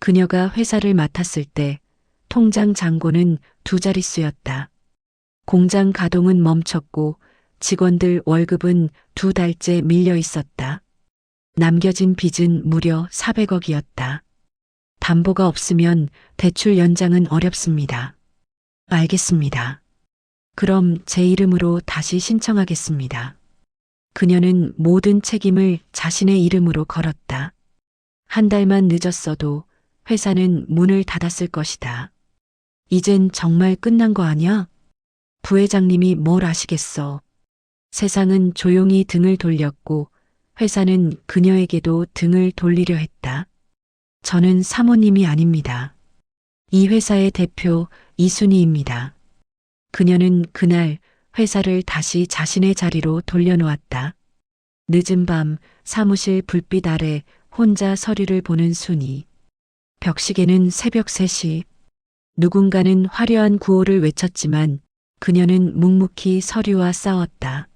그녀가 회사를 맡았을 때 통장 잔고는 두 자릿수였다. 공장 가동은 멈췄고 직원들 월급은 두 달째 밀려 있었다. 남겨진 빚은 무려 400억이었다. 담보가 없으면 대출 연장은 어렵습니다. 알겠습니다. 그럼 제 이름으로 다시 신청하겠습니다. 그녀는 모든 책임을 자신의 이름으로 걸었다. 한 달만 늦었어도 회사는 문을 닫았을 것이다. 이젠 정말 끝난 거 아니야? 부회장님이 뭘 아시겠어. 세상은 조용히 등을 돌렸고 회사는 그녀에게도 등을 돌리려 했다. 저는 사모님이 아닙니다. 이 회사의 대표 이순희입니다. 그녀는 그날 회사를 다시 자신의 자리로 돌려놓았다. 늦은 밤 사무실 불빛 아래 혼자 서류를 보는 순희. 벽시계는 새벽 3시. 누군가는 화려한 구호를 외쳤지만 그녀는 묵묵히 서류와 싸웠다.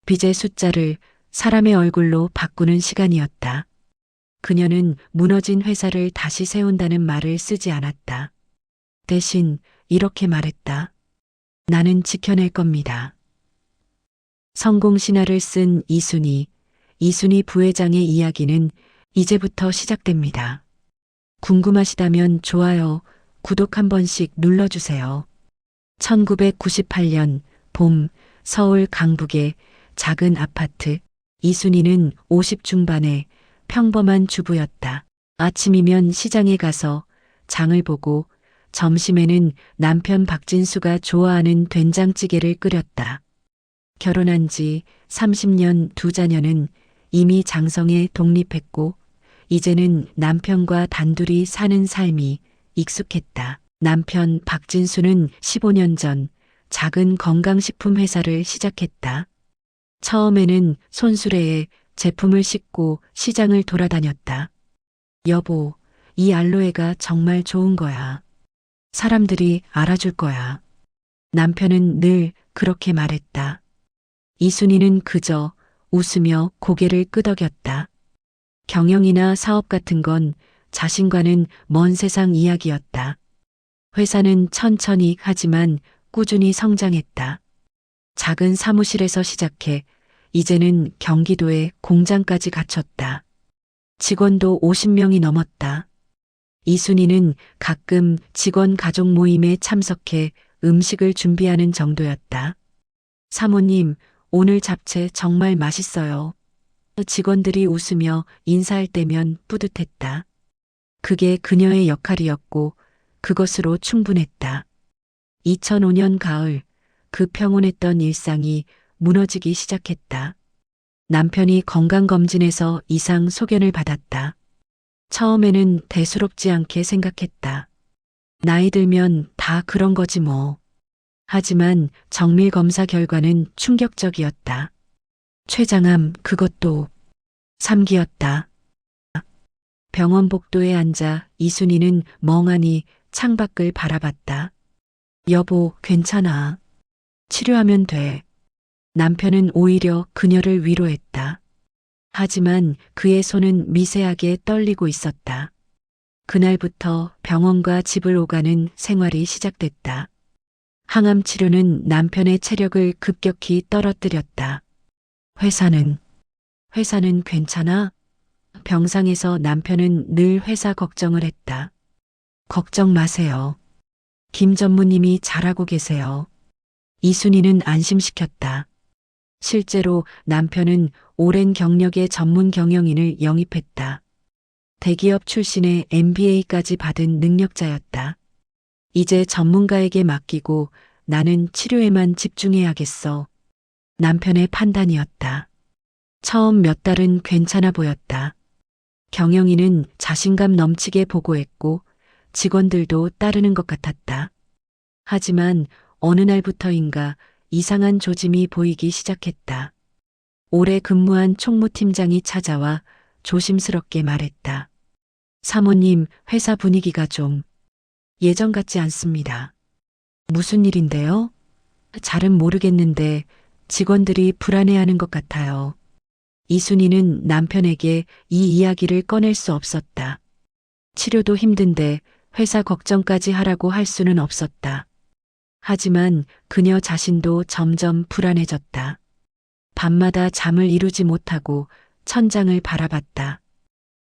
빚의 숫자를 사람의 얼굴로 바꾸는 시간이었다. 그녀는 무너진 회사를 다시 세운다는 말을 쓰지 않았다. 대신 이렇게 말했다. 나는 지켜낼 겁니다. 성공 신화를 쓴 이순희 부회장의 이야기는 이제부터 시작됩니다. 궁금하시다면 좋아요, 구독 한 번씩 눌러주세요. 1998년 봄 서울 강북의 작은 아파트. 이순희는 50 중반의 평범한 주부였다. 아침이면 시장에 가서 장을 보고 점심에는 남편 박진수가 좋아하는 된장찌개를 끓였다. 결혼한 지 30년 두 자녀는 이미 장성에 독립했고 이제는 남편과 단둘이 사는 삶이 익숙했다. 남편 박진수는 15년 전 작은 건강식품 회사를 시작했다. 처음에는 손수레에 제품을 싣고 시장을 돌아다녔다. 여보, 이 알로에가 정말 좋은 거야. 사람들이 알아줄 거야. 남편은 늘 그렇게 말했다. 이순희는 그저 웃으며 고개를 끄덕였다. 경영이나 사업 같은 건 자신과는 먼 세상 이야기였다. 회사는 천천히 하지만 꾸준히 성장했다. 작은 사무실에서 시작해 이제는 경기도에 공장까지 갖췄다. 직원도 50명이 넘었다. 이순희는 가끔 직원 가족 모임에 참석해 음식을 준비하는 정도였다. 사모님, 오늘 잡채 정말 맛있어요. 직원들이 웃으며 인사할 때면 뿌듯했다. 그게 그녀의 역할이었고 그것으로 충분했다. 2005년 가을, 그 평온했던 일상이 무너지기 시작했다. 남편이 건강검진에서 이상 소견을 받았다. 처음에는 대수롭지 않게 생각했다. 나이 들면 다 그런 거지 뭐. 하지만 정밀 검사 결과는 충격적이었다. 췌장암, 그것도 3기였다. 병원 복도에 앉아 이순희는 멍하니 창밖을 바라봤다. 여보, 괜찮아. 치료하면 돼. 남편은 오히려 그녀를 위로했다. 하지만 그의 손은 미세하게 떨리고 있었다. 그날부터 병원과 집을 오가는 생활이 시작됐다. 항암 치료는 남편의 체력을 급격히 떨어뜨렸다. 회사는 괜찮아? 병상에서 남편은 늘 회사 걱정을 했다. 걱정 마세요. 김 전무님이 잘하고 계세요. 이순희는 안심시켰다. 실제로 남편은 오랜 경력의 전문 경영인을 영입했다. 대기업 출신의 MBA까지 받은 능력자였다. 이제 전문가에게 맡기고 나는 치료에만 집중해야겠어. 남편의 판단이었다. 처음 몇 달은 괜찮아 보였다. 경영인은 자신감 넘치게 보고했고 직원들도 따르는 것 같았다. 하지만 어느 날부터인가 이상한 조짐이 보이기 시작했다. 오래 근무한 총무팀장이 찾아와 조심스럽게 말했다. 사모님, 회사 분위기가 좀 예전 같지 않습니다. 무슨 일인데요? 잘은 모르겠는데 직원들이 불안해하는 것 같아요. 이순희는 남편에게 이 이야기를 꺼낼 수 없었다. 치료도 힘든데 회사 걱정까지 하라고 할 수는 없었다. 하지만 그녀 자신도 점점 불안해졌다. 밤마다 잠을 이루지 못하고 천장을 바라봤다.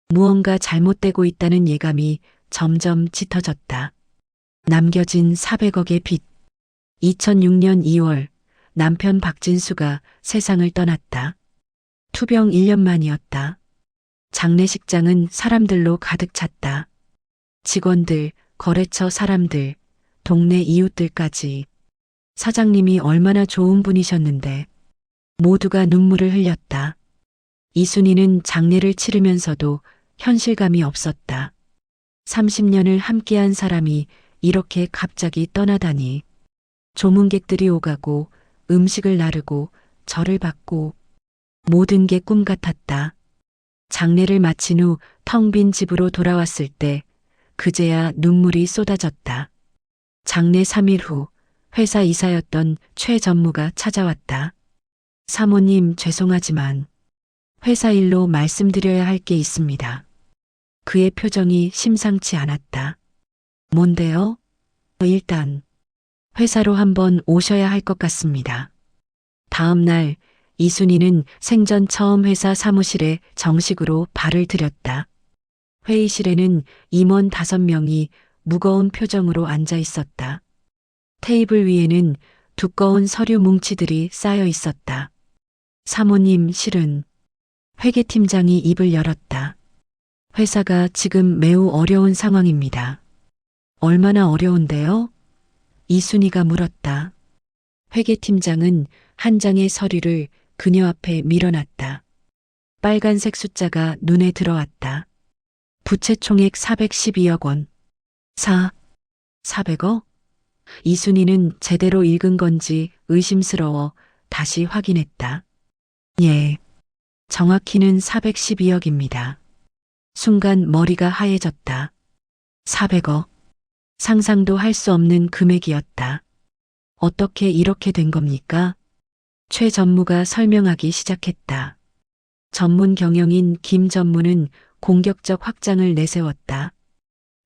무언가 잘못되고 있다는 예감이 점점 짙어졌다. 남겨진 400억의 빚. 2006년 2월 남편 박진수가 세상을 떠났다. 투병 1년 만이었다. 장례식장은 사람들로 가득 찼다. 직원들, 거래처 사람들, 동네 이웃들까지. 사장님이 얼마나 좋은 분이셨는데 모두가 눈물을 흘렸다. 이순희는 장례를 치르면서도 현실감이 없었다. 30년을 함께한 사람이 이렇게 갑자기 떠나다니. 조문객들이 오가고 음식을 나르고 절을 받고 모든 게 꿈 같았다. 장례를 마친 후 텅 빈 집으로 돌아왔을 때 그제야 눈물이 쏟아졌다. 장례 3일 후 회사 이사였던 최 전무가 찾아왔다. 사모님 죄송하지만 회사 일로 말씀드려야 할 게 있습니다. 그의 표정이 심상치 않았다. 뭔데요? 일단 회사로 한번 오셔야 할 것 같습니다. 다음 날 이순희는 생전 처음 회사 사무실에 정식으로 발을 들였다. 회의실에는 임원 5명이 무거운 표정으로 앉아 있었다. 테이블 위에는 두꺼운 서류 뭉치들이 쌓여 있었다. 사모님, 실은 회계팀장이 입을 열었다. 회사가 지금 매우 어려운 상황입니다. 얼마나 어려운데요? 이순희가 물었다. 회계팀장은 한 장의 서류를 그녀 앞에 밀어놨다. 빨간색 숫자가 눈에 들어왔다. 부채 총액 412억 원. 400억? 이순희는 제대로 읽은 건지 의심스러워 다시 확인했다. 예, 정확히는 412억입니다. 순간 머리가 하얘졌다. 400억. 상상도 할 수 없는 금액이었다. 어떻게 이렇게 된 겁니까? 최 전무가 설명하기 시작했다. 전문 경영인 김 전무는 공격적 확장을 내세웠다.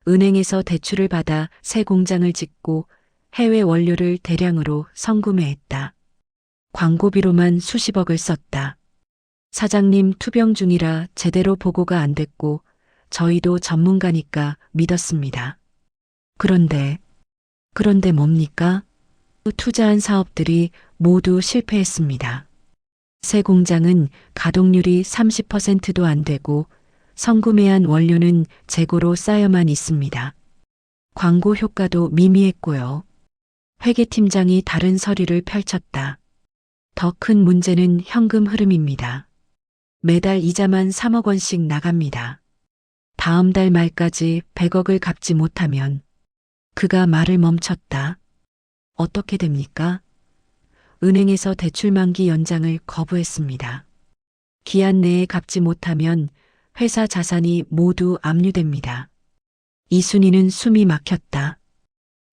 은행에서 대출을 받아 새 공장을 짓고 해외 원료를 대량으로 선구매했다. 광고비로만 수십억을 썼다. 사장님 투병 중이라 제대로 보고가 안 됐고 저희도 전문가니까 믿었습니다. 그런데 뭡니까? 투자한 사업들이 모두 실패했습니다. 새 공장은 가동률이 30%도 안 되고 선구매한 원료는 재고로 쌓여만 있습니다. 광고 효과도 미미했고요. 회계팀장이 다른 서류를 펼쳤다. 더 큰 문제는 현금 흐름입니다. 매달 이자만 3억 원씩 나갑니다. 다음 달 말까지 100억을 갚지 못하면 그가 말을 멈췄다. 어떻게 됩니까? 은행에서 대출 만기 연장을 거부했습니다. 기한 내에 갚지 못하면 회사 자산이 모두 압류됩니다. 이순희는 숨이 막혔다.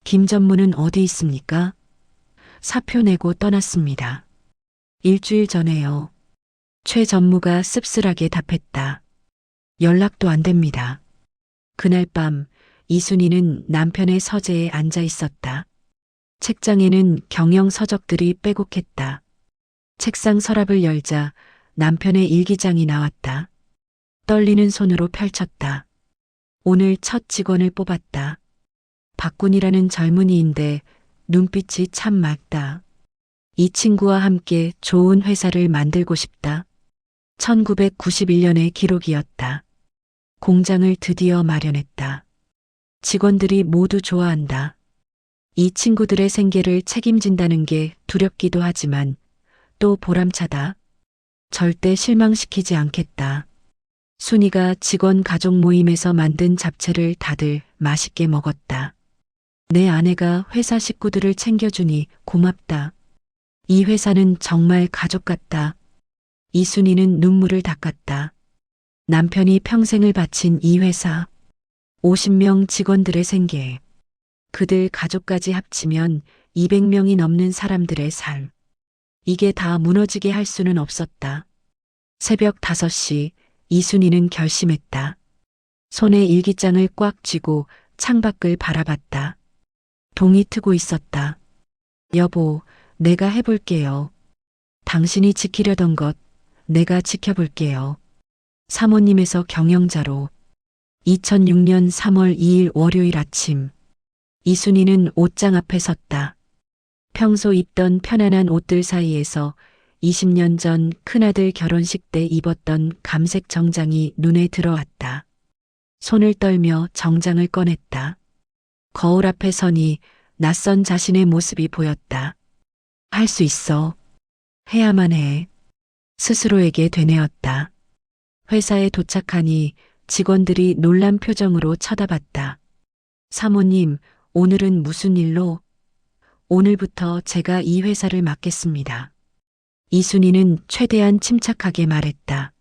김 전무는 어디 있습니까? 사표 내고 떠났습니다. 일주일 전에요. 최 전무가 씁쓸하게 답했다. 연락도 안 됩니다. 그날 밤 이순희는 남편의 서재에 앉아 있었다. 책장에는 경영 서적들이 빼곡했다. 책상 서랍을 열자 남편의 일기장이 나왔다. 떨리는 손으로 펼쳤다. 오늘 첫 직원을 뽑았다. 박군이라는 젊은이인데 눈빛이 참 맑다. 이 친구와 함께 좋은 회사를 만들고 싶다. 1991년의 기록이었다. 공장을 드디어 마련했다. 직원들이 모두 좋아한다. 이 친구들의 생계를 책임진다는 게 두렵기도 하지만 또 보람차다. 절대 실망시키지 않겠다. 순이가 직원 가족 모임에서 만든 잡채를 다들 맛있게 먹었다. 내 아내가 회사 식구들을 챙겨주니 고맙다. 이 회사는 정말 가족 같다. 이순이는 눈물을 닦았다. 남편이 평생을 바친 이 회사, 50명 직원들의 생계, 그들 가족까지 합치면 200명이 넘는 사람들의 삶. 이게 다 무너지게 할 수는 없었다. 새벽 5시 이순희는 결심했다. 손에 일기장을 꽉 쥐고 창밖을 바라봤다. 동이 트고 있었다. 여보, 내가 해볼게요. 당신이 지키려던 것, 내가 지켜볼게요. 사모님에서 경영자로 2006년 3월 2일 월요일 아침 이순이는 옷장 앞에 섰다. 평소 입던 편안한 옷들 사이에서 20년 전 큰아들 결혼식 때 입었던 감색 정장이 눈에 들어왔다. 손을 떨며 정장을 꺼냈다. 거울 앞에 서니 낯선 자신의 모습이 보였다. 할 수 있어. 해야만 해. 스스로에게 되뇌었다. 회사에 도착하니 직원들이 놀란 표정으로 쳐다봤다. 사모님, 오늘은 무슨 일로? 오늘부터 제가 이 회사를 맡겠습니다. 이순이는 최대한 침착하게 말했다.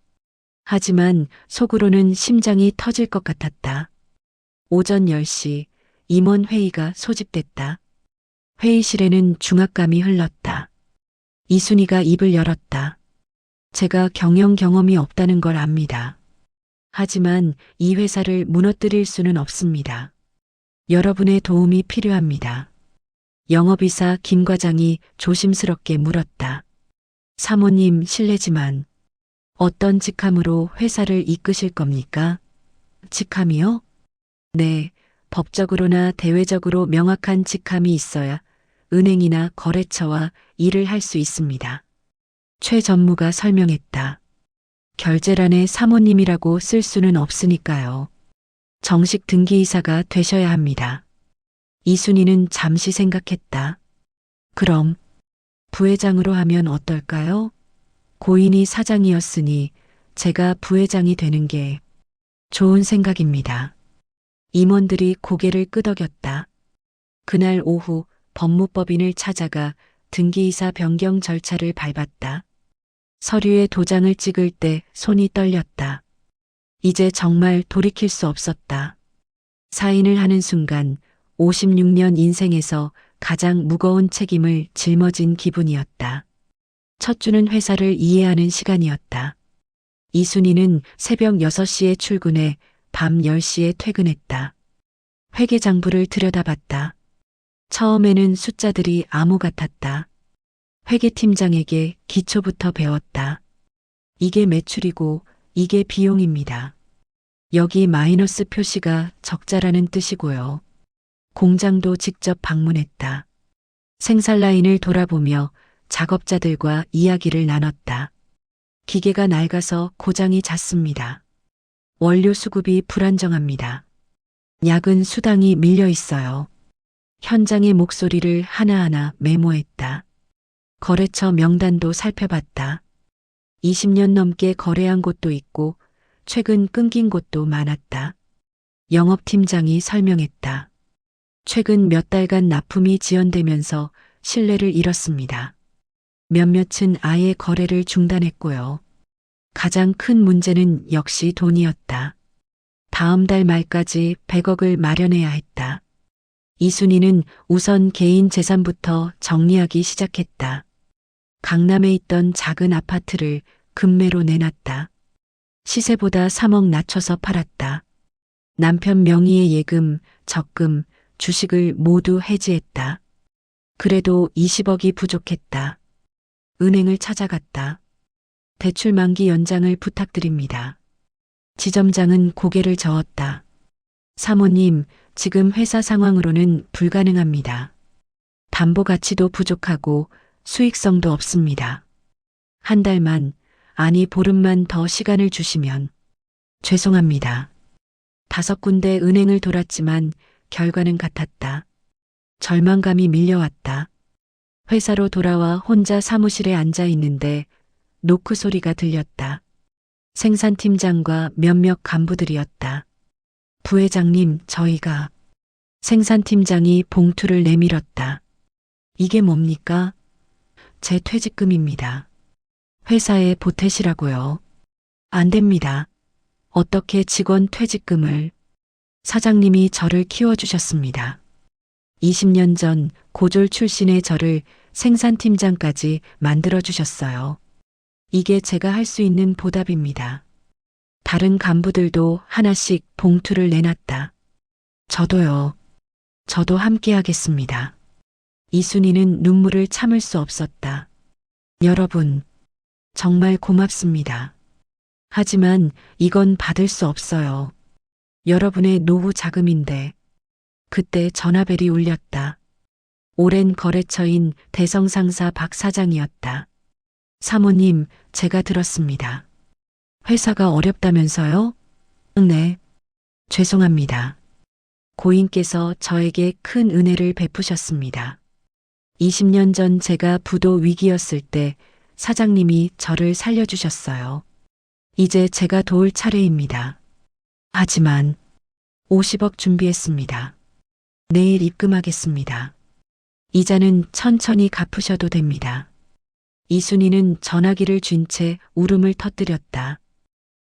하지만 속으로는 심장이 터질 것 같았다. 오전 10시 임원 회의가 소집됐다. 회의실에는 중압감이 흘렀다. 이순이가 입을 열었다. 제가 경영 경험이 없다는 걸 압니다. 하지만 이 회사를 무너뜨릴 수는 없습니다. 여러분의 도움이 필요합니다. 영업이사 김 과장이 조심스럽게 물었다. 사모님 실례지만 어떤 직함으로 회사를 이끄실 겁니까? 직함이요? 네, 법적으로나 대외적으로 명확한 직함이 있어야 은행이나 거래처와 일을 할 수 있습니다. 최 전무가 설명했다. 결제란에 사모님이라고 쓸 수는 없으니까요. 정식 등기이사가 되셔야 합니다. 이순이는 잠시 생각했다. 그럼 부회장으로 하면 어떨까요? 고인이 사장이었으니 제가 부회장이 되는 게 좋은 생각입니다. 임원들이 고개를 끄덕였다. 그날 오후 법무법인을 찾아가 등기이사 변경 절차를 밟았다. 서류에 도장을 찍을 때 손이 떨렸다. 이제 정말 돌이킬 수 없었다. 사인을 하는 순간 56년 인생에서 가장 무거운 책임을 짊어진 기분이었다. 첫 주는 회사를 이해하는 시간이었다. 이순이는 새벽 6시에 출근해 밤 10시에 퇴근했다. 회계장부를 들여다봤다. 처음에는 숫자들이 암호 같았다. 회계팀장에게 기초부터 배웠다. 이게 매출이고 이게 비용입니다. 여기 마이너스 표시가 적자라는 뜻이고요. 공장도 직접 방문했다. 생산 라인을 돌아보며 작업자들과 이야기를 나눴다. 기계가 낡아서 고장이 잦습니다. 원료 수급이 불안정합니다. 약은 수당이 밀려 있어요. 현장의 목소리를 하나하나 메모했다. 거래처 명단도 살펴봤다. 20년 넘게 거래한 곳도 있고 최근 끊긴 곳도 많았다. 영업팀장이 설명했다. 최근 몇 달간 납품이 지연되면서 신뢰를 잃었습니다. 몇몇은 아예 거래를 중단했고요. 가장 큰 문제는 역시 돈이었다. 다음 달 말까지 100억을 마련해야 했다. 이순이는 우선 개인 재산부터 정리하기 시작했다. 강남에 있던 작은 아파트를 급매로 내놨다. 시세보다 3억 낮춰서 팔았다. 남편 명의의 예금, 적금, 주식을 모두 해지했다. 그래도 20억이 부족했다. 은행을 찾아갔다. 대출 만기 연장을 부탁드립니다. 지점장은 고개를 저었다. 사모님, 지금 회사 상황으로는 불가능합니다. 담보 가치도 부족하고 수익성도 없습니다. 한 달만, 아니 보름만 더 시간을 주시면 죄송합니다. 5군데 은행을 돌았지만 결과는 같았다. 절망감이 밀려왔다. 회사로 돌아와 혼자 사무실에 앉아 있는데 노크 소리가 들렸다. 생산팀장과 몇몇 간부들이었다. 부회장님, 저희가. 생산팀장이 봉투를 내밀었다. 이게 뭡니까? 제 퇴직금입니다. 회사에 보태시라고요. 안 됩니다. 어떻게 직원 퇴직금을. 사장님이 저를 키워주셨습니다. 20년 전 고졸 출신의 저를 생산팀장까지 만들어주셨어요. 이게 제가 할 수 있는 보답입니다. 다른 간부들도 하나씩 봉투를 내놨다. 저도요. 저도 함께 하겠습니다. 이순이는 눈물을 참을 수 없었다. 여러분, 정말 고맙습니다. 하지만 이건 받을 수 없어요. 여러분의 노후 자금인데. 그때 전화벨이 울렸다. 오랜 거래처인 대성상사 박 사장이었다. 사모님, 제가 들었습니다. 회사가 어렵다면서요? 네. 죄송합니다. 고인께서 저에게 큰 은혜를 베푸셨습니다. 20년 전 제가 부도 위기였을 때 사장님이 저를 살려주셨어요. 이제 제가 도울 차례입니다. 하지만 50억 준비했습니다. 내일 입금하겠습니다. 이자는 천천히 갚으셔도 됩니다. 이순이는 전화기를 쥔 채 울음을 터뜨렸다.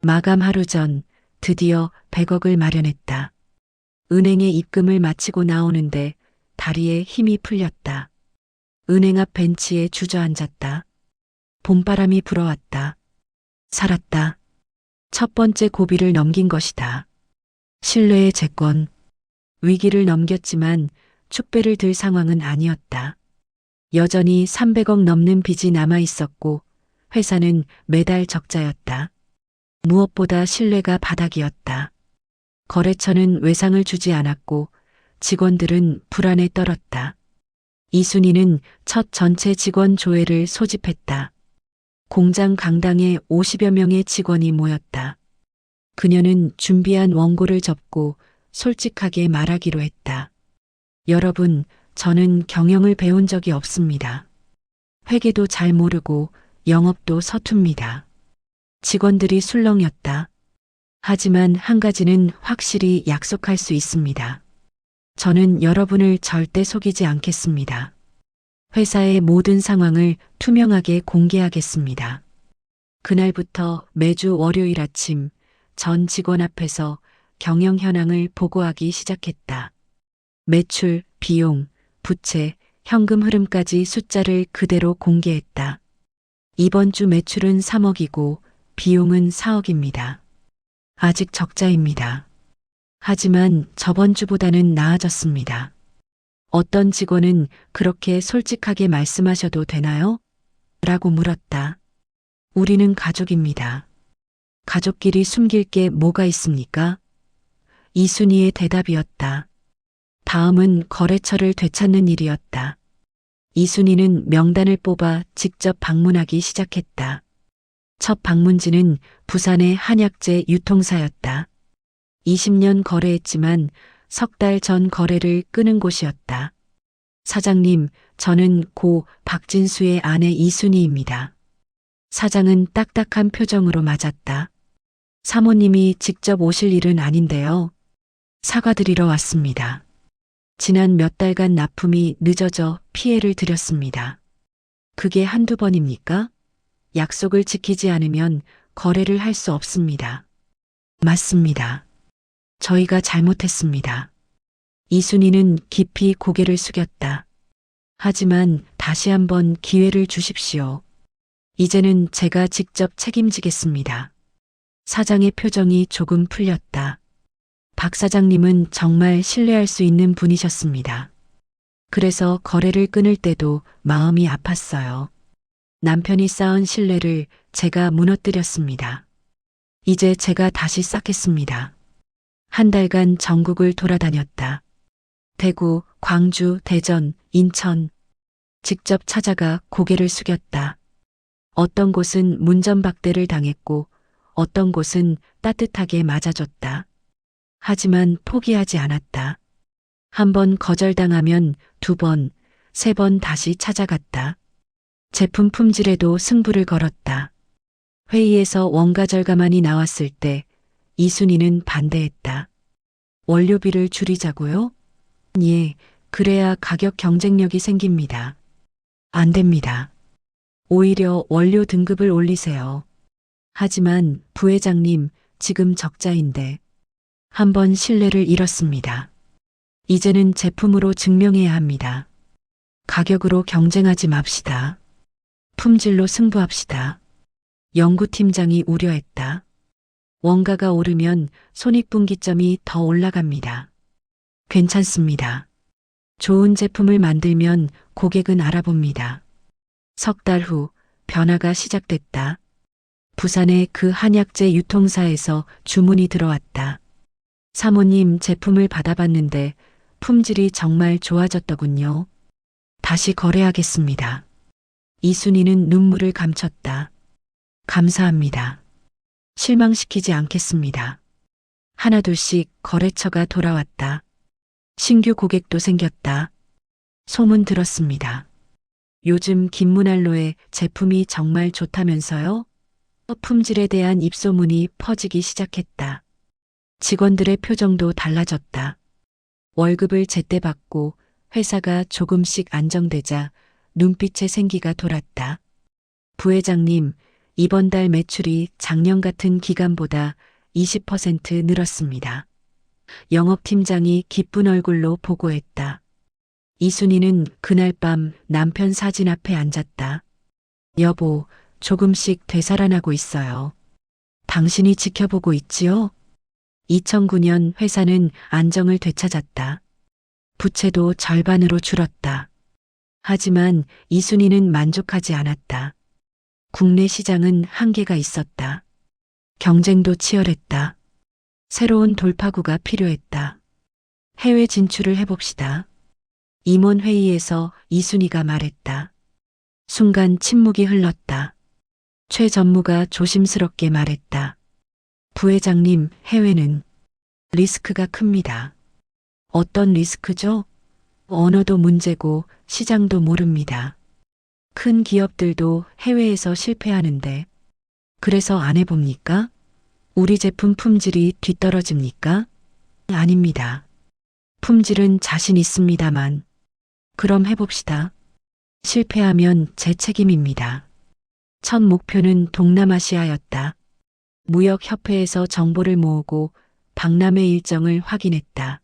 마감 하루 전 드디어 100억을 마련했다. 은행에 입금을 마치고 나오는데 다리에 힘이 풀렸다. 은행 앞 벤치에 주저앉았다. 봄바람이 불어왔다. 살았다. 첫 번째 고비를 넘긴 것이다. 신뢰의 재건. 위기를 넘겼지만 축배를 들 상황은 아니었다. 여전히 300억 넘는 빚이 남아 있었고 회사는 매달 적자였다. 무엇보다 신뢰가 바닥이었다. 거래처는 외상을 주지 않았고 직원들은 불안에 떨었다. 이순이는 첫 전체 직원 조회를 소집했다. 공장 강당에 50여 명의 직원이 모였다. 그녀는 준비한 원고를 접고 솔직하게 말하기로 했다. 여러분, 저는 경영을 배운 적이 없습니다. 회계도 잘 모르고 영업도 서툽니다. 직원들이 술렁였다. 하지만 한 가지는 확실히 약속할 수 있습니다. 저는 여러분을 절대 속이지 않겠습니다. 회사의 모든 상황을 투명하게 공개하겠습니다. 그날부터 매주 월요일 아침 전 직원 앞에서 경영 현황을 보고하기 시작했다. 매출, 비용, 부채, 현금 흐름까지 숫자를 그대로 공개했다. 이번 주 매출은 3억이고 비용은 4억입니다. 아직 적자입니다. 하지만 저번 주보다는 나아졌습니다. 어떤 직원은 그렇게 솔직하게 말씀하셔도 되나요? 라고 물었다. 우리는 가족입니다. 가족끼리 숨길 게 뭐가 있습니까? 이순희의 대답이었다. 다음은 거래처를 되찾는 일이었다. 이순희는 명단을 뽑아 직접 방문하기 시작했다. 첫 방문지는 부산의 한약재 유통사였다. 20년 거래했지만 석 달 전 거래를 끊은 곳이었다. 사장님, 저는 고 박진수의 아내 이순희입니다. 사장은 딱딱한 표정으로 맞았다. 사모님이 직접 오실 일은 아닌데요. 사과드리러 왔습니다. 지난 몇 달간 납품이 늦어져 피해를 드렸습니다. 그게 한두 번입니까? 약속을 지키지 않으면 거래를 할 수 없습니다. 맞습니다. 저희가 잘못했습니다. 이순희는 깊이 고개를 숙였다. 하지만 다시 한번 기회를 주십시오. 이제는 제가 직접 책임지겠습니다. 사장의 표정이 조금 풀렸다. 박 사장님은 정말 신뢰할 수 있는 분이셨습니다. 그래서 거래를 끊을 때도 마음이 아팠어요. 남편이 쌓은 신뢰를 제가 무너뜨렸습니다. 이제 제가 다시 쌓겠습니다. 한 달간 전국을 돌아다녔다. 대구, 광주, 대전, 인천. 직접 찾아가 고개를 숙였다. 어떤 곳은 문전박대를 당했고 어떤 곳은 따뜻하게 맞아줬다. 하지만 포기하지 않았다. 한 번 거절당하면 두 번, 세 번 다시 찾아갔다. 제품 품질에도 승부를 걸었다. 회의에서 원가 절감안이 나왔을 때 이순희는 반대했다. 원료비를 줄이자고요? 예, 그래야 가격 경쟁력이 생깁니다. 안 됩니다. 오히려 원료 등급을 올리세요. 하지만 부회장님, 지금 적자인데. 한번 신뢰를 잃었습니다. 이제는 제품으로 증명해야 합니다. 가격으로 경쟁하지 맙시다. 품질로 승부합시다. 연구팀장이 우려했다. 원가가 오르면 손익분기점이 더 올라갑니다. 괜찮습니다. 좋은 제품을 만들면 고객은 알아봅니다. 석 달 후 변화가 시작됐다. 부산의 그 한약재 유통사에서 주문이 들어왔다. 사모님, 제품을 받아봤는데 품질이 정말 좋아졌더군요. 다시 거래하겠습니다. 이순희는 눈물을 감췄다. 감사합니다. 실망시키지 않겠습니다. 하나둘씩 거래처가 돌아왔다. 신규 고객도 생겼다. 소문 들었습니다. 요즘 김문알로의 제품이 정말 좋다면서요? 품질에 대한 입소문이 퍼지기 시작했다. 직원들의 표정도 달라졌다. 월급을 제때 받고 회사가 조금씩 안정되자 눈빛에 생기가 돌았다. 부회장님, 이번 달 매출이 작년 같은 기간보다 20% 늘었습니다. 영업팀장이 기쁜 얼굴로 보고했다. 이순희는 그날 밤 남편 사진 앞에 앉았다. 여보, 조금씩 되살아나고 있어요. 당신이 지켜보고 있지요? 2009년 회사는 안정을 되찾았다. 부채도 절반으로 줄었다. 하지만 이순희는 만족하지 않았다. 국내 시장은 한계가 있었다. 경쟁도 치열했다. 새로운 돌파구가 필요했다. 해외 진출을 해봅시다. 임원회의에서 이순희가 말했다. 순간 침묵이 흘렀다. 최 전무가 조심스럽게 말했다. 부회장님, 해외는 리스크가 큽니다. 어떤 리스크죠? 언어도 문제고 시장도 모릅니다. 큰 기업들도 해외에서 실패하는데 그래서 안 해봅니까? 우리 제품 품질이 뒤떨어집니까? 아닙니다. 품질은 자신 있습니다만. 그럼 해봅시다. 실패하면 제 책임입니다. 첫 목표는 동남아시아였다. 무역협회에서 정보를 모으고 박람회 일정을 확인했다.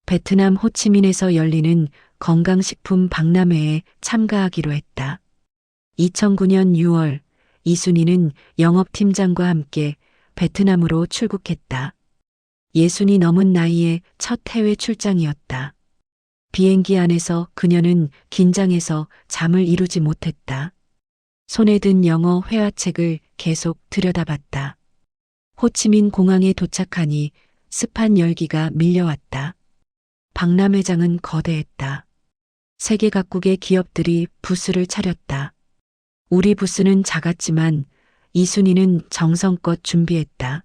베트남 호치민에서 열리는 건강식품 박람회에 참가하기로 했다. 2009년 6월 이순희는 영업팀장과 함께 베트남으로 출국했다. 60이 넘은 나이에 첫 해외 출장이었다. 비행기 안에서 그녀는 긴장해서 잠을 이루지 못했다. 손에 든 영어 회화책을 계속 들여다봤다. 호치민 공항에 도착하니 습한 열기가 밀려왔다. 박람회장은 거대했다. 세계 각국의 기업들이 부스를 차렸다. 우리 부스는 작았지만 이순희는 정성껏 준비했다.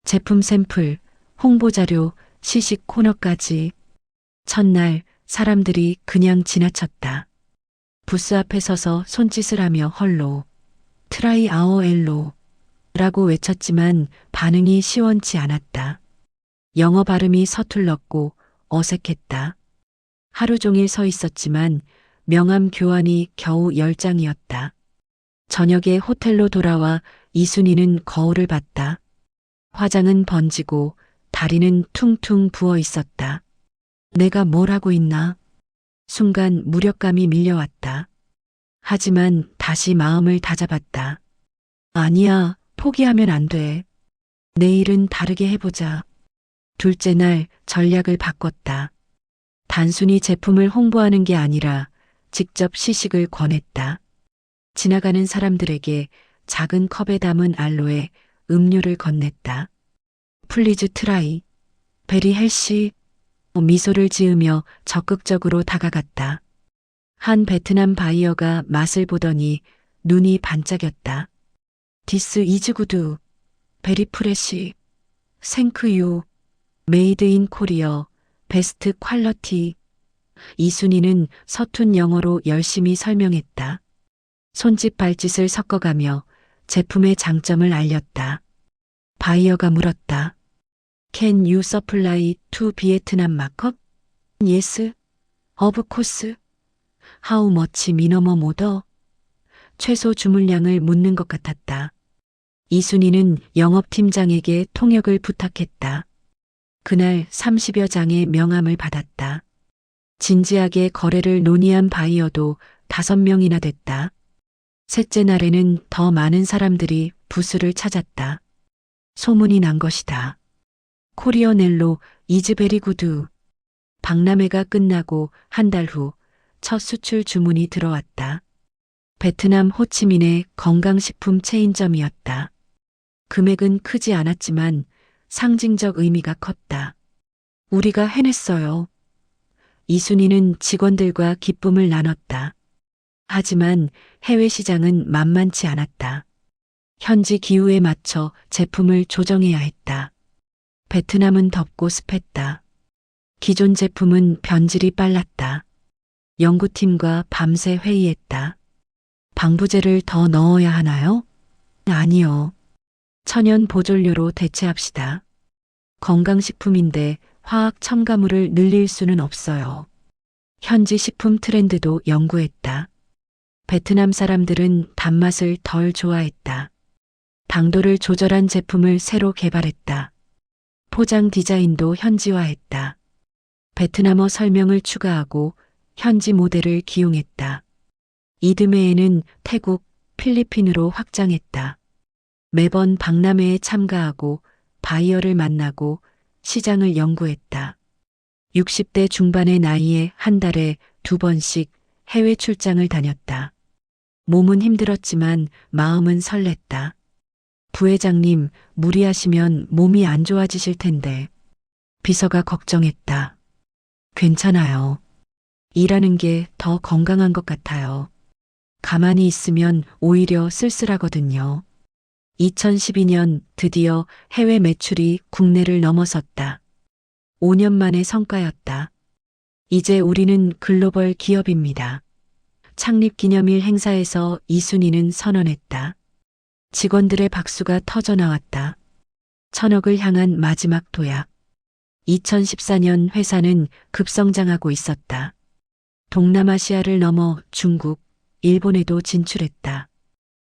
제품 샘플, 홍보자료, 시식 코너까지. 첫날 사람들이 그냥 지나쳤다. 부스 앞에 서서 손짓을 하며 헐로, 트라이 아워 엘로 라고 외쳤지만 반응이 시원치 않았다. 영어 발음이 서툴렀고 어색했다. 하루 종일 서 있었지만 명함 교환이 겨우 10장이었다. 저녁에 호텔로 돌아와 이순희는 거울을 봤다. 화장은 번지고 다리는 퉁퉁 부어 있었다. 내가 뭘 하고 있나? 순간 무력감이 밀려왔다. 하지만 다시 마음을 다잡았다. 아니야, 포기하면 안 돼. 내일은 다르게 해보자. 둘째 날 전략을 바꿨다. 단순히 제품을 홍보하는 게 아니라 직접 시식을 권했다. 지나가는 사람들에게 작은 컵에 담은 알로에 음료를 건넸다. 플리즈 트라이, 베리 헬시. 미소를 지으며 적극적으로 다가갔다. 한 베트남 바이어가 맛을 보더니 눈이 반짝였다. 디스 이즈 구두, 베리 프레시, 생크유, 메이드 인 코리어, 베스트 퀄러티. 이순희는 서툰 영어로 열심히 설명했다. 손짓 발짓을 섞어가며 제품의 장점을 알렸다. 바이어가 물었다. Can you supply to Vietnam market? Yes. Of course. How much minimum order? 최소 주문량을 묻는 것 같았다. 이순희는 영업팀장에게 통역을 부탁했다. 그날 30여 장의 명함을 받았다. 진지하게 거래를 논의한 바이어도 5명이나 됐다. 셋째 날에는 더 많은 사람들이 부스를 찾았다. 소문이 난 것이다. 코리어 넬로 이즈베리 구두. 박람회가 끝나고 한 달 후 첫 수출 주문이 들어왔다. 베트남 호치민의 건강식품 체인점이었다. 금액은 크지 않았지만 상징적 의미가 컸다. 우리가 해냈어요. 이순희는 직원들과 기쁨을 나눴다. 하지만 해외 시장은 만만치 않았다. 현지 기후에 맞춰 제품을 조정해야 했다. 베트남은 덥고 습했다. 기존 제품은 변질이 빨랐다. 연구팀과 밤새 회의했다. 방부제를 더 넣어야 하나요? 아니요. 천연 보존료로 대체합시다. 건강식품인데 화학 첨가물을 늘릴 수는 없어요. 현지 식품 트렌드도 연구했다. 베트남 사람들은 단맛을 덜 좋아했다. 당도를 조절한 제품을 새로 개발했다. 포장 디자인도 현지화했다. 베트남어 설명을 추가하고 현지 모델을 기용했다. 이듬해에는 태국, 필리핀으로 확장했다. 매번 박람회에 참가하고 바이어를 만나고 시장을 연구했다. 60대 중반의 나이에 한 달에 2번씩 해외 출장을 다녔다. 몸은 힘들었지만 마음은 설렜다. 부회장님, 무리하시면 몸이 안 좋아지실 텐데. 비서가 걱정했다. 괜찮아요. 일하는 게 더 건강한 것 같아요. 가만히 있으면 오히려 쓸쓸하거든요. 2012년 드디어 해외 매출이 국내를 넘어섰다. 5년 만의 성과였다. 이제 우리는 글로벌 기업입니다. 창립 기념일 행사에서 이순희는 선언했다. 직원들의 박수가 터져 나왔다. 천억을 향한 마지막 도약. 2014년 회사는 급성장하고 있었다. 동남아시아를 넘어 중국, 일본에도 진출했다.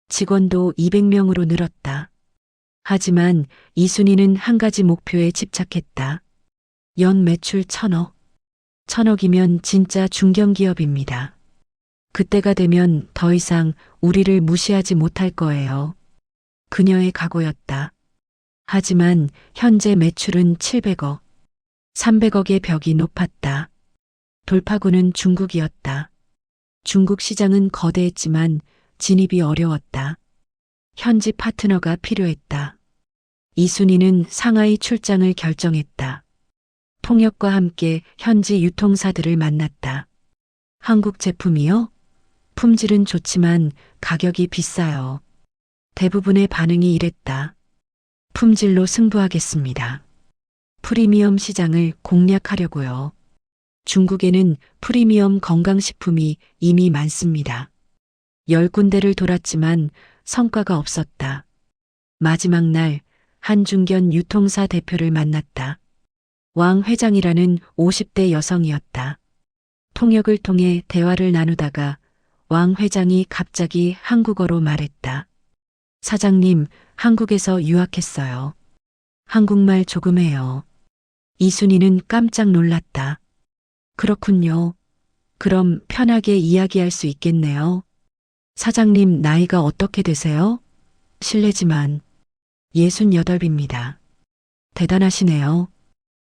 직원도 200명으로 늘었다. 하지만 이순희는 한 가지 목표에 집착했다. 연 매출 1,000억. 1,000억이면 진짜 중견기업입니다. 그때가 되면 더 이상 우리를 무시하지 못할 거예요. 그녀의 각오였다. 하지만 현재 매출은 700억. 300억의 벽이 높았다. 돌파구는 중국이었다. 중국 시장은 거대했지만 진입이 어려웠다. 현지 파트너가 필요했다. 이순희는 상하이 출장을 결정했다. 통역과 함께 현지 유통사들을 만났다. 한국 제품이요? 품질은 좋지만 가격이 비싸요. 대부분의 반응이 이랬다. 품질로 승부하겠습니다. 프리미엄 시장을 공략하려고요. 중국에는 프리미엄 건강식품이 이미 많습니다. 10군데를 돌았지만 성과가 없었다. 마지막 날 한 중견 유통사 대표를 만났다. 왕 회장이라는 50대 여성이었다. 통역을 통해 대화를 나누다가 왕 회장이 갑자기 한국어로 말했다. 사장님, 한국에서 유학했어요. 한국말 조금 해요. 이순희는 깜짝 놀랐다. 그렇군요. 그럼 편하게 이야기할 수 있겠네요. 사장님 나이가 어떻게 되세요? 실례지만 68입니다. 대단하시네요.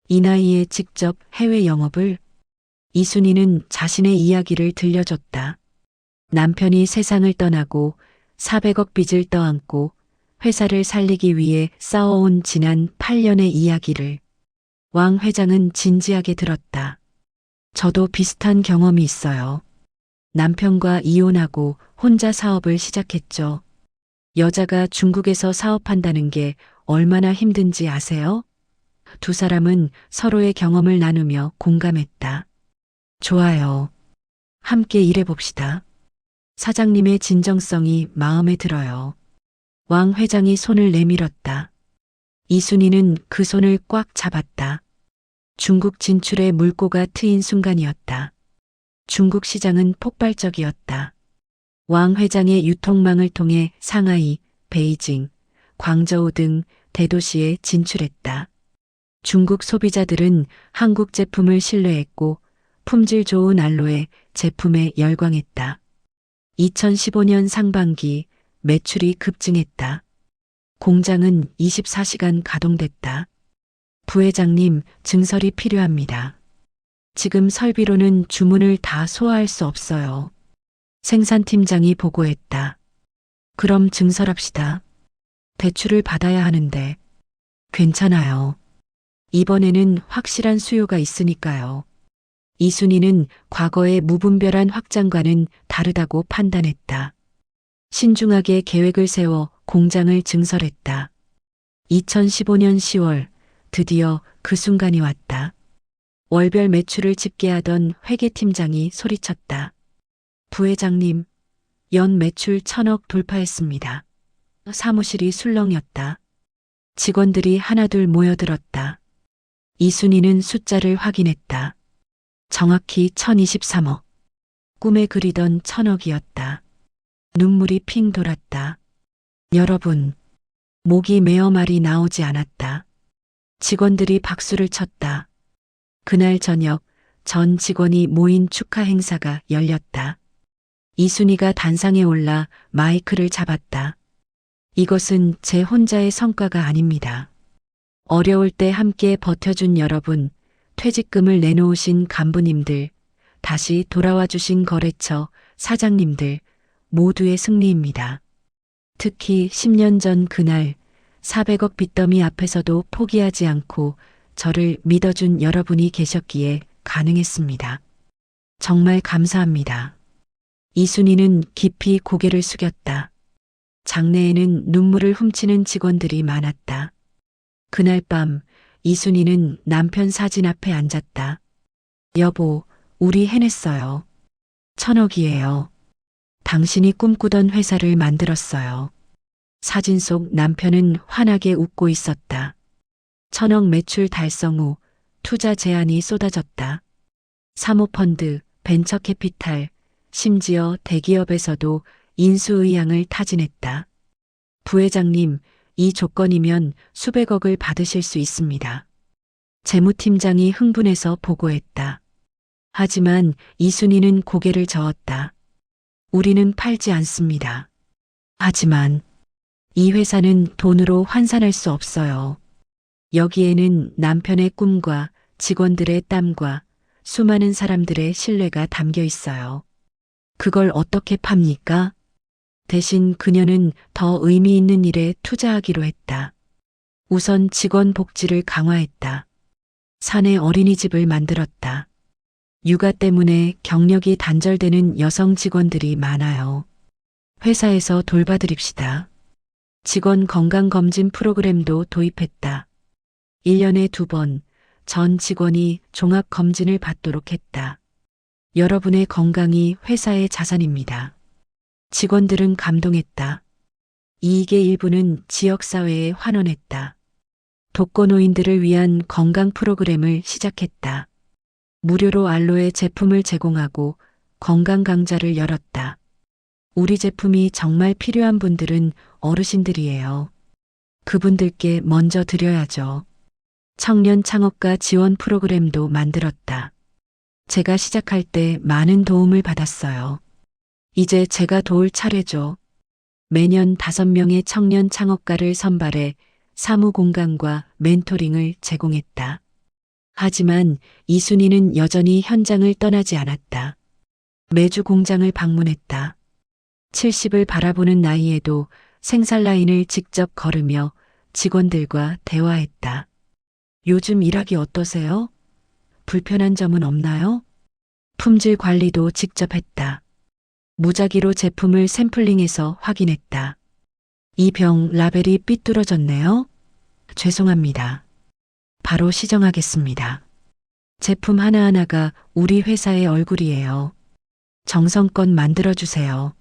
이 나이에 직접 해외 영업을. 이순희는 자신의 이야기를 들려줬다. 남편이 세상을 떠나고 400억 빚을 떠안고 회사를 살리기 위해 싸워온 지난 8년의 이야기를. 왕 회장은 진지하게 들었다. 저도 비슷한 경험이 있어요. 남편과 이혼하고 혼자 사업을 시작했죠. 여자가 중국에서 사업한다는 게 얼마나 힘든지 아세요? 두 사람은 서로의 경험을 나누며 공감했다. 좋아요. 함께 일해봅시다. 사장님의 진정성이 마음에 들어요. 왕 회장이 손을 내밀었다. 이순희는 그 손을 꽉 잡았다. 중국 진출의 물꼬가 트인 순간이었다. 중국 시장은 폭발적이었다. 왕 회장의 유통망을 통해 상하이, 베이징, 광저우 등 대도시에 진출했다. 중국 소비자들은 한국 제품을 신뢰했고 품질 좋은 알로에 제품에 열광했다. 2015년 상반기 매출이 급증했다. 공장은 24시간 가동됐다. 부회장님, 증설이 필요합니다. 지금 설비로는 주문을 다 소화할 수 없어요. 생산팀장이 보고했다. 그럼 증설합시다. 대출을 받아야 하는데. 괜찮아요. 이번에는 확실한 수요가 있으니까요. 이순희는 과거의 무분별한 확장과는 다르다고 판단했다. 신중하게 계획을 세워 공장을 증설했다. 2015년 10월 드디어 그 순간이 왔다. 월별 매출을 집계하던 회계팀장이 소리쳤다. 부회장님, 연 매출 1,000억 돌파했습니다. 사무실이 술렁였다. 직원들이 하나둘 모여들었다. 이순희는 숫자를 확인했다. 정확히 1,023억. 꿈에 그리던 1,000억이었다. 눈물이 핑 돌았다. 여러분, 목이 메어 말이 나오지 않았다. 직원들이 박수를 쳤다. 그날 저녁 전 직원이 모인 축하 행사가 열렸다. 이순희가 단상에 올라 마이크를 잡았다. 이것은 제 혼자의 성과가 아닙니다. 어려울 때 함께 버텨준 여러분, 퇴직금을 내놓으신 간부님들, 다시 돌아와 주신 거래처 사장님들 모두의 승리입니다. 특히 10년 전 그날 400억 빚더미 앞에서도 포기하지 않고 저를 믿어준 여러분이 계셨기에 가능했습니다. 정말 감사합니다. 이순희는 깊이 고개를 숙였다. 장내에는 눈물을 훔치는 직원들이 많았다. 그날 밤 이순희는 남편 사진 앞에 앉았다. 여보, 우리 해냈어요. 1,000억이에요. 당신이 꿈꾸던 회사를 만들었어요. 사진 속 남편은 환하게 웃고 있었다. 1,000억 매출 달성 후 투자 제안이 쏟아졌다. 사모펀드, 벤처캐피탈, 심지어 대기업에서도 인수의향을 타진했다. 부회장님, 이 조건이면 수백억을 받으실 수 있습니다. 재무팀장이 흥분해서 보고했다. 하지만 이순희는 고개를 저었다. 우리는 팔지 않습니다. 하지만 이 회사는 돈으로 환산할 수 없어요. 여기에는 남편의 꿈과 직원들의 땀과 수많은 사람들의 신뢰가 담겨 있어요. 그걸 어떻게 팝니까? 대신 그녀는 더 의미 있는 일에 투자하기로 했다. 우선 직원 복지를 강화했다. 사내 어린이집을 만들었다. 육아 때문에 경력이 단절되는 여성 직원들이 많아요. 회사에서 돌봐드립시다. 직원 건강검진 프로그램도 도입했다. 1년에 2번 전 직원이 종합검진을 받도록 했다. 여러분의 건강이 회사의 자산입니다. 직원들은 감동했다. 이익의 일부는 지역사회에 환원했다. 독거노인들을 위한 건강 프로그램을 시작했다. 무료로 알로에 제품을 제공하고 건강 강좌를 열었다. 우리 제품이 정말 필요한 분들은 어르신들이에요. 그분들께 먼저 드려야죠. 청년 창업가 지원 프로그램도 만들었다. 제가 시작할 때 많은 도움을 받았어요. 이제 제가 도울 차례죠. 매년 5명의 청년 창업가를 선발해 사무 공간과 멘토링을 제공했다. 하지만 이순희는 여전히 현장을 떠나지 않았다. 매주 공장을 방문했다. 70을 바라보는 나이에도 생산 라인을 직접 걸으며 직원들과 대화했다. 요즘 일하기 어떠세요? 불편한 점은 없나요? 품질 관리도 직접 했다. 무작위로 제품을 샘플링해서 확인했다. 이 병 라벨이 삐뚤어졌네요. 죄송합니다. 바로 시정하겠습니다. 제품 하나하나가 우리 회사의 얼굴이에요. 정성껏 만들어주세요.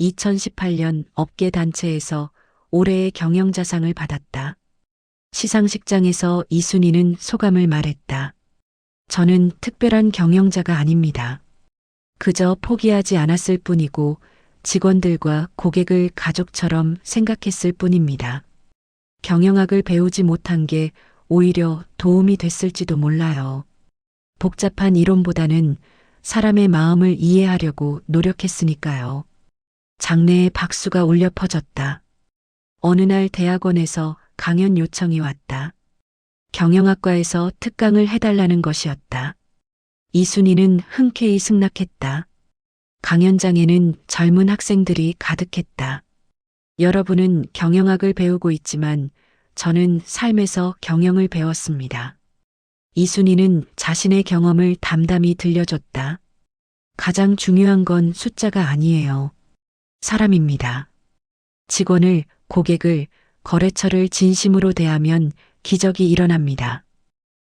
2018년 업계단체에서 올해의 경영자상을 받았다. 시상식장에서 이순희는 소감을 말했다. 저는 특별한 경영자가 아닙니다. 그저 포기하지 않았을 뿐이고 직원들과 고객을 가족처럼 생각했을 뿐입니다. 경영학을 배우지 못한 게 오히려 도움이 됐을지도 몰라요. 복잡한 이론보다는 사람의 마음을 이해하려고 노력했으니까요. 장내에 박수가 울려 퍼졌다. 어느 날 대학원에서 강연 요청이 왔다. 경영학과에서 특강을 해달라는 것이었다. 이순희는 흔쾌히 승낙했다. 강연장에는 젊은 학생들이 가득했다. 여러분은 경영학을 배우고 있지만 저는 삶에서 경영을 배웠습니다. 이순희는 자신의 경험을 담담히 들려줬다. 가장 중요한 건 숫자가 아니에요. 사람입니다. 직원을, 고객을, 거래처를 진심으로 대하면 기적이 일어납니다.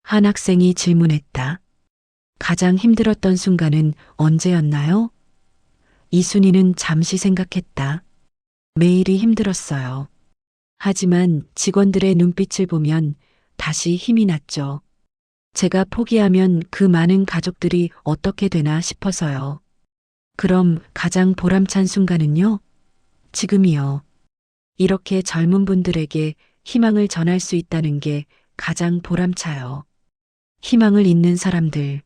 한 학생이 질문했다. 가장 힘들었던 순간은 언제였나요? 이순희는 잠시 생각했다. 매일이 힘들었어요. 하지만 직원들의 눈빛을 보면 다시 힘이 났죠. 제가 포기하면 그 많은 가족들이 어떻게 되나 싶어서요. 그럼 가장 보람찬 순간은요? 지금이요. 이렇게 젊은 분들에게 희망을 전할 수 있다는 게 가장 보람차요. 희망을 잇는 사람들.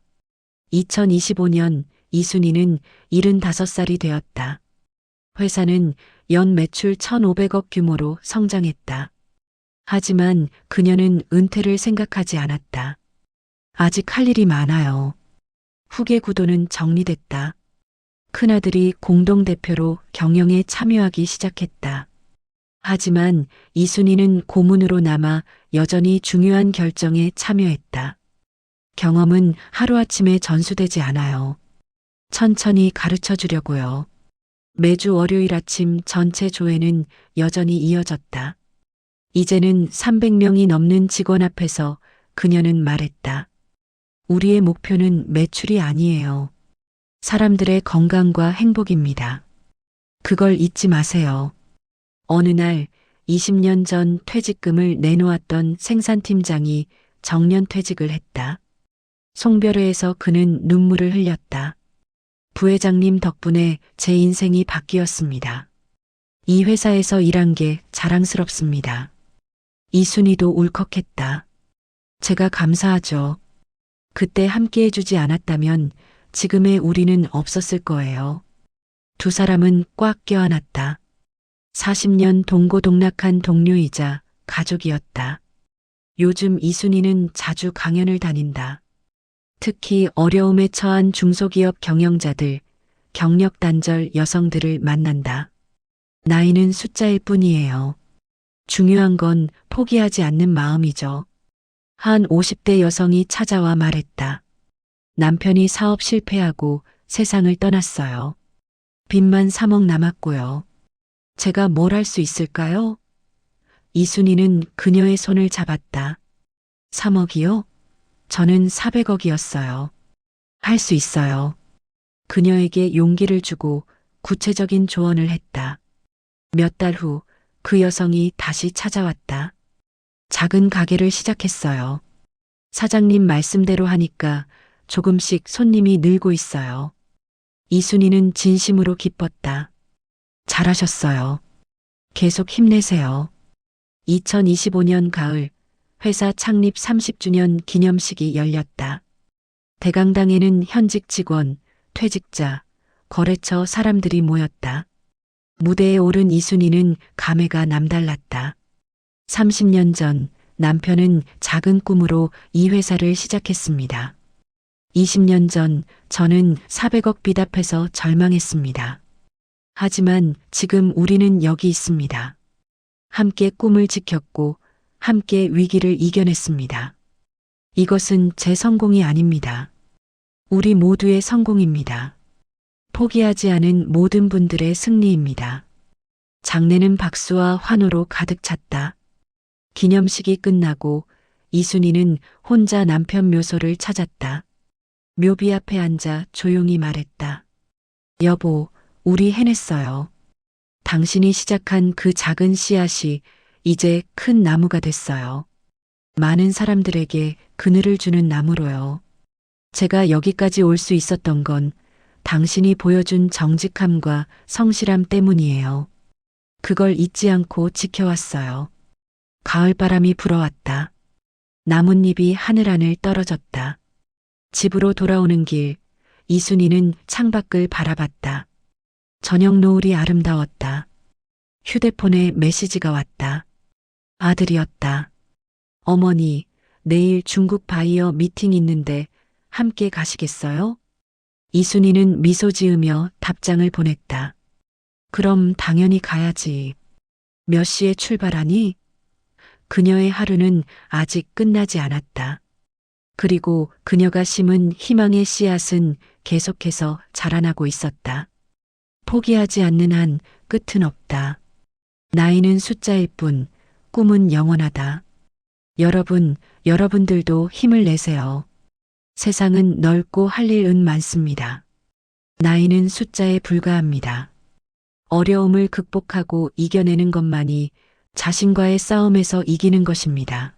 2025년 이순희는 75살이 되었다. 회사는 연 매출 1,500억 규모로 성장했다. 하지만 그녀는 은퇴를 생각하지 않았다. 아직 할 일이 많아요. 후계 구도는 정리됐다. 큰아들이 공동대표로 경영에 참여하기 시작했다. 하지만 이순희는 고문으로 남아 여전히 중요한 결정에 참여했다. 경험은 하루아침에 전수되지 않아요. 천천히 가르쳐 주려고요. 매주 월요일 아침 전체 조회는 여전히 이어졌다. 이제는 300명이 넘는 직원 앞에서 그녀는 말했다. 우리의 목표는 매출이 아니에요. 사람들의 건강과 행복입니다. 그걸 잊지 마세요. 어느 날 20년 전 퇴직금을 내놓았던 생산팀장이 정년퇴직을 했다. 송별회에서 그는 눈물을 흘렸다. 부회장님 덕분에 제 인생이 바뀌었습니다. 이 회사에서 일한 게 자랑스럽습니다. 이순희도 울컥했다. 제가 감사하죠. 그때 함께 해주지 않았다면 지금의 우리는 없었을 거예요. 두 사람은 꽉 껴안았다. 40년 동고동락한 동료이자 가족이었다. 요즘 이순희는 자주 강연을 다닌다. 특히 어려움에 처한 중소기업 경영자들, 경력 단절 여성들을 만난다. 나이는 숫자일 뿐이에요. 중요한 건 포기하지 않는 마음이죠. 한 50대 여성이 찾아와 말했다. 남편이 사업 실패하고 세상을 떠났어요. 빚만 3억 남았고요. 제가 뭘 할 수 있을까요? 이순희는 그녀의 손을 잡았다. 3억이요? 저는 400억이었어요. 할 수 있어요. 그녀에게 용기를 주고 구체적인 조언을 했다. 몇 달 후 그 여성이 다시 찾아왔다. 작은 가게를 시작했어요. 사장님 말씀대로 하니까 조금씩 손님이 늘고 있어요. 이순희는 진심으로 기뻤다. 잘하셨어요. 계속 힘내세요. 2025년 가을 회사 창립 30주년 기념식이 열렸다. 대강당에는 현직 직원, 퇴직자, 거래처 사람들이 모였다. 무대에 오른 이순희는 감회가 남달랐다. 30년 전 남편은 작은 꿈으로 이 회사를 시작했습니다. 20년 전 저는 400억 빚 앞에서 절망했습니다. 하지만 지금 우리는 여기 있습니다. 함께 꿈을 지켰고 함께 위기를 이겨냈습니다. 이것은 제 성공이 아닙니다. 우리 모두의 성공입니다. 포기하지 않은 모든 분들의 승리입니다. 장례는 박수와 환호로 가득 찼다. 기념식이 끝나고 이순희는 혼자 남편 묘소를 찾았다. 묘비 앞에 앉아 조용히 말했다. 여보, 우리 해냈어요. 당신이 시작한 그 작은 씨앗이 이제 큰 나무가 됐어요. 많은 사람들에게 그늘을 주는 나무로요. 제가 여기까지 올 수 있었던 건 당신이 보여준 정직함과 성실함 때문이에요. 그걸 잊지 않고 지켜왔어요. 가을바람이 불어왔다. 나뭇잎이 하늘하늘 떨어졌다. 집으로 돌아오는 길, 이순희는 창밖을 바라봤다. 저녁 노을이 아름다웠다. 휴대폰에 메시지가 왔다. 아들이었다. 어머니, 내일 중국 바이어 미팅 있는데 함께 가시겠어요? 이순희는 미소 지으며 답장을 보냈다. 그럼 당연히 가야지. 몇 시에 출발하니? 그녀의 하루는 아직 끝나지 않았다. 그리고 그녀가 심은 희망의 씨앗은 계속해서 자라나고 있었다. 포기하지 않는 한 끝은 없다. 나이는 숫자일 뿐, 꿈은 영원하다. 여러분들도 힘을 내세요. 세상은 넓고 할 일은 많습니다. 나이는 숫자에 불과합니다. 어려움을 극복하고 이겨내는 것만이 자신과의 싸움에서 이기는 것입니다.